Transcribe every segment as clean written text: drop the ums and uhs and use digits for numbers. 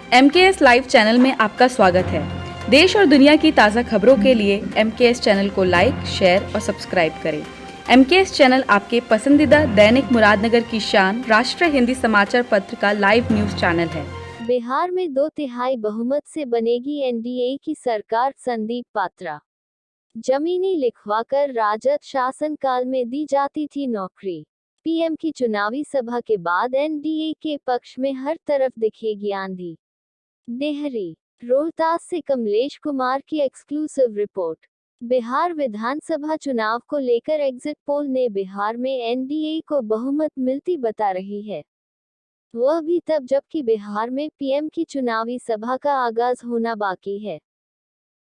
MKS live channel में आपका स्वागत है। देश और दुनिया की ताज़ा खबरों के लिए MKS चैनल को लाइक, शेयर और सब्सक्राइब करें। MKS चैनल आपके पसंदीदा दैनिक मुरादनगर की शान राष्ट्रीय हिंदी समाचार पत्र का लाइव न्यूज चैनल है। बिहार में 2/3 बहुमत से बनेगी एनडीए की सरकार, संदीप पात्रा। जमीनी लिखवाकर राजद शासनकाल में दी जाती थी नौकरी। पीएम की चुनावी सभा के बाद एनडीए के पक्ष में हर तरफ दिखेगी आंधी। देहरी, रोहतास से कमलेश कुमार की एक्सक्लूसिव रिपोर्ट। बिहार विधानसभा चुनाव को लेकर एग्जिट पोल ने बिहार में एनडीए को बहुमत मिलती बता रही है। वह भी तब जबकि बिहार में पीएम की चुनावी सभा का आगाज होना बाकी है।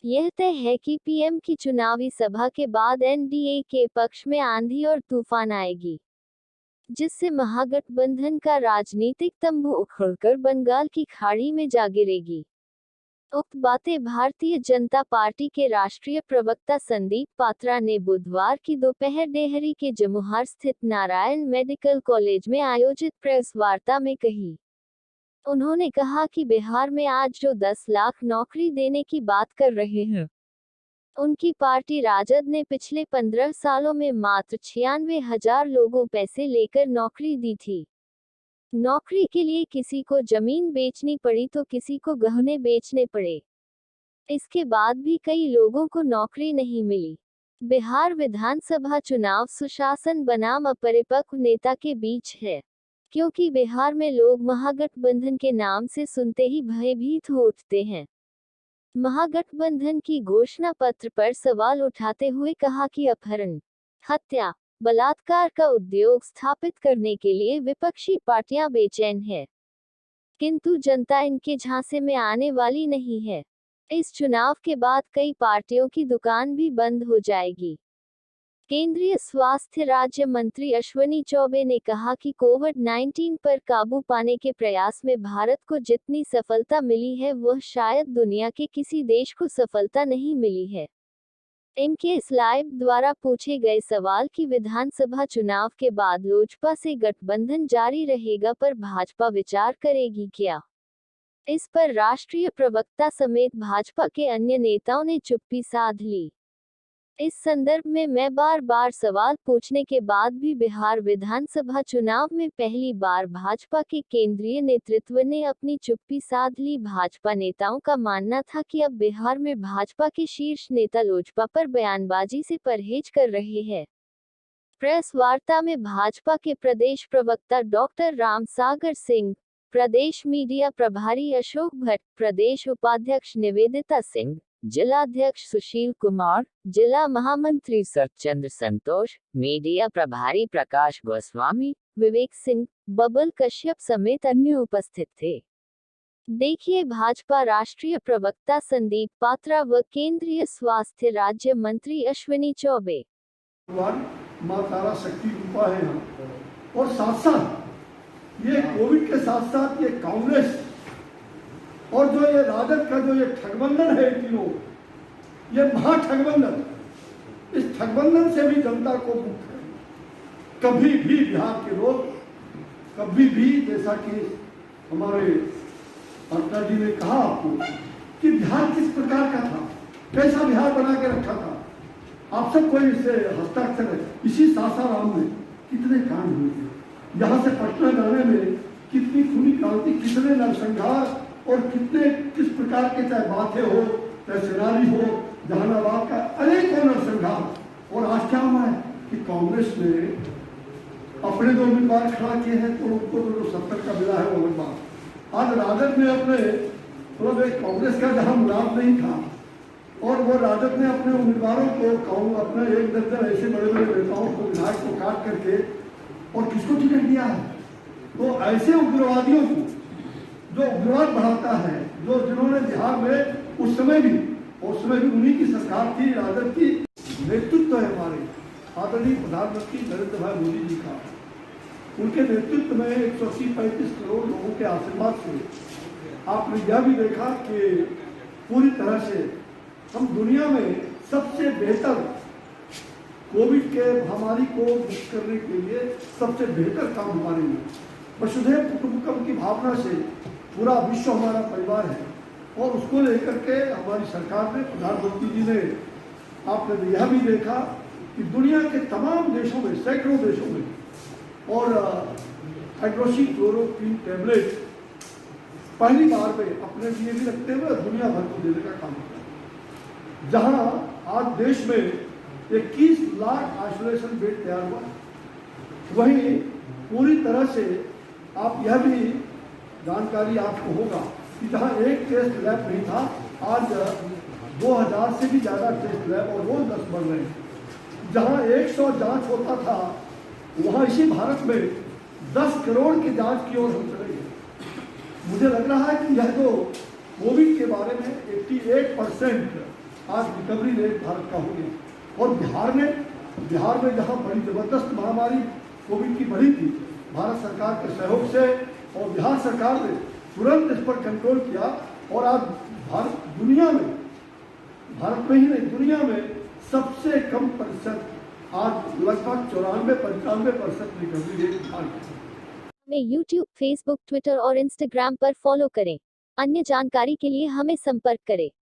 यह तय है कि पीएम की चुनावी सभा के बाद एनडीए के पक्ष में आंधी और तूफान आएगी, जिससे महागठबंधन का राजनीतिक तंबू उखड़कर बंगाल की खाड़ी में जा गिरेगी। उक्त बातें भारतीय जनता पार्टी के राष्ट्रीय प्रवक्ता संदीप पात्रा ने बुधवार की दोपहर डेहरी के जमुहार स्थित नारायण मेडिकल कॉलेज में आयोजित प्रेस वार्ता में कही। उन्होंने कहा कि बिहार में आज जो 10 लाख नौकरी देने की बात कर रहे हैं, उनकी पार्टी राजद ने पिछले 15 सालों में मात्र 96,000 लोगों पैसे लेकर नौकरी दी थी। नौकरी के लिए किसी को जमीन बेचनी पड़ी तो किसी को गहने बेचने पड़े। इसके बाद भी कई लोगों को नौकरी नहीं मिली। बिहार विधानसभा चुनाव सुशासन बनाम अपरिपक्व नेता के बीच है, क्योंकि बिहार में लोग महागठबंधन के नाम से सुनते ही भयभीत हो उठते हैं। महागठबंधन की घोषणा पत्र पर सवाल उठाते हुए कहा कि अपहरण, हत्या, बलात्कार का उद्योग स्थापित करने के लिए विपक्षी पार्टियां बेचैन है, किंतु जनता इनके झांसे में आने वाली नहीं है। इस चुनाव के बाद कई पार्टियों की दुकान भी बंद हो जाएगी। केंद्रीय स्वास्थ्य राज्य मंत्री अश्विनी चौबे ने कहा कि कोविड-19 पर काबू पाने के प्रयास में भारत को जितनी सफलता मिली है वह शायद दुनिया के किसी देश को सफलता नहीं मिली है। MKS लाइव द्वारा पूछे गए सवाल कि विधानसभा चुनाव के बाद लोजपा से गठबंधन जारी रहेगा पर भाजपा विचार करेगी क्या, इस पर राष्ट्रीय प्रवक्ता समेत भाजपा के अन्य नेताओं ने चुप्पी साध ली। इस संदर्भ में मैं बार सवाल पूछने के बाद भी बिहार विधानसभा चुनाव में पहली बार भाजपा के केंद्रीय नेतृत्व ने अपनी चुप्पी साध ली। भाजपा नेताओं का मानना था कि अब बिहार में भाजपा के शीर्ष नेता लोजपा पर बयानबाजी से परहेज कर रहे हैं। प्रेस वार्ता में भाजपा के प्रदेश प्रवक्ता डॉक्टर रामसागर सिंह, प्रदेश मीडिया प्रभारी अशोक भट्ट, प्रदेश उपाध्यक्ष निवेदिता सिंह, जिलाध्यक्ष सुशील कुमार, जिला महामंत्री सरचंद्र संतोष, मीडिया प्रभारी प्रकाश गोस्वामी, विवेक सिंह, बबल कश्यप समेत अन्य उपस्थित थे। देखिए भाजपा राष्ट्रीय प्रवक्ता संदीप पात्रा व केंद्रीय स्वास्थ्य राज्य मंत्री अश्विनी चौबे। मां तारा शक्ति रूपा है और साथ साथ ये कोविड के साथ साथ ये कांग्रेस और जो ये राजद का जो ये ठगबंधन है तीनों, ये महाठगबंधन, इस ठगबंधन से भी जनता को मुक्त करें। कभी भी बिहार के लोग, कभी भी, जैसा कि हमारे पात्रा जी ने कहा आपको कि बिहार किस प्रकार का था, कैसा बिहार बना के रखा था, आप सब कोई इससे हस्ताक्षर है। इसी सासाराम में कितने कांड हुए थे, यहाँ से पटना जाने में कितनी खूनी क्रांति, कितने नरसंहार और कितने किस प्रकार के, चाहे बातें हो, चाहे सिनारी हो, जहानाबाद का अनेकों नरसंहार। और आज क्या हुआ है कि कांग्रेस ने अपने 2 उम्मीदवार खड़ा किए हैं तो उनको तो 70 का मिला है वो अलग बात। आज राजद ने अपने मतलब कांग्रेस का जहां मुराद नहीं था और वो राजद ने अपने उम्मीदवारों को, अपने 1 दर्जन ऐसे बड़े बड़े नेताओं को, विधायक को काट करके और किसको टिकट दिया है। तो ऐसे उग्रवादियों को जो उग्रवाद बढ़ाता है, जो जिन्होंने बिहार में उस समय भी उन्हीं की सरकार थी, राजद की नेतृत्व है हमारे आदरणीय प्रधानमंत्री नरेंद्र भाई मोदी जी का। उनके नेतृत्व में 180-135 करोड़ लोगों के आशीर्वाद से आपने यह भी देखा कि पूरी तरह से हम दुनिया में सबसे बेहतर कोविड के महामारी को मुक्त करने के लिए सबसे बेहतर काम हमारे में वसुधैव कुटुंबकम की भावना से पूरा विश्व हमारा परिवार है और उसको लेकर के हमारी सरकार ने, प्रधानमंत्री जी ने, आपने यह भी देखा कि दुनिया के तमाम देशों में, सैकड़ों देशों में, और हाइड्रोक्सी क्लोरोक्विन टैबलेट पहली बार में अपने लिए भी रखते हुए दुनिया भर को देने का काम किया। जहां आज देश में 21 लाख आइसोलेशन बेड तैयार हुआ, वहीं पूरी तरह से आप यह भी जानकारी आपको होगा कि जहां एक टेस्ट लैब नहीं था, आज 2000 से भी ज़्यादा टेस्ट लैब और रोज 10 बढ़ रहे हैं। जहां 100 जांच होता था, वहां इसी भारत में 10 करोड़ की जांच की ओर हम चले गए। मुझे लग रहा है कि यह जो कोविड के बारे में 88% आज रिकवरी रेट भारत का हो गया। और बिहार में जहां बड़ी जबरदस्त महामारी कोविड की बढ़ी थी, भारत सरकार के सहयोग से और बिहार सरकार ने तुरंत इस पर कंट्रोल किया और आज भारत में ही नहीं, दुनिया में सबसे कम प्रतिशत, आज लगभग 94-95% रिकवरी रेट बिहार की। हमें YouTube, Facebook, Twitter और Instagram पर फॉलो करें। अन्य जानकारी के लिए हमें संपर्क करें।